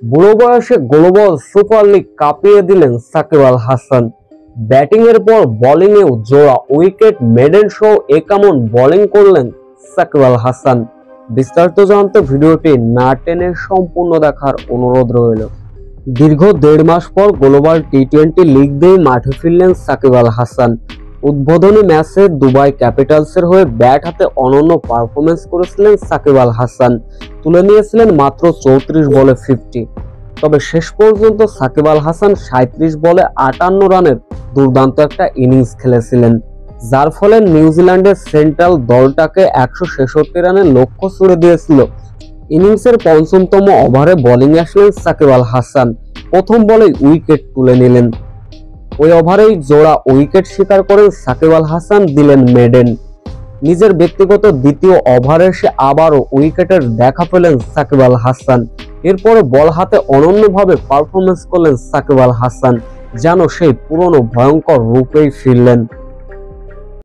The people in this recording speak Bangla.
বুড়ো বয়সে গ্লোবাল সুপার লিগ কাঁপিয়ে দিলেন সাকিব আল হাসান। ব্যাটিং এর পর বোলিং এও জোড়া উইকেট মেডেন সহ একামন বোলিং করলেন সাকিব আল হাসান। বিস্তারিত জানতে ভিডিওটি না টেনে সম্পূর্ণ দেখার অনুরোধ রইল। দীর্ঘ 1.5 মাস পর গ্লোবাল টি-20 লিগ দিয়ে মাঠে ফিরলেন সাকিব আল হাসান। উদ্বোধনী ম্যাচে দুবাই ক্যাপিটালসের হয়ে ব্যাট হাতে অনন্য পারফরমেন্স করেছিলেন সাকিব আল হাসান। তুলে নিয়েছিলেন মাত্র 34 বলে 50। তবে শেষ পর্যন্ত সাকিব আল হাসান 37 বলে 58 রানের দুর্দান্ত একটা ইনিংস খেলেছিলেন, যার ফলে নিউজিল্যান্ডের সেন্ট্রাল দলটাকে 166 রানের লক্ষ্য ছুড়ে দিয়েছিল। ইনিংসের পঞ্চমতম ওভারে বোলিংয়ে আসলেন সাকিব আল হাসান। প্রথম বলেই উইকেট তুলে নিলেন। ওই ওভারেই জোড়া উইকেট শিকার করেন সাকিব আল হাসান, দিলেন মেডেন। নিজের ব্যক্তিগত দ্বিতীয় ওভারে এসে আবারও উইকেটের দেখা পেলেন সাকিব আল হাসান। এরপরে বল হাতে অনন্যভাবে পারফরমেন্স করলেন সাকিব আল হাসান, যেন সেই পুরনো ভয়ঙ্কর রূপেই ফিরলেন।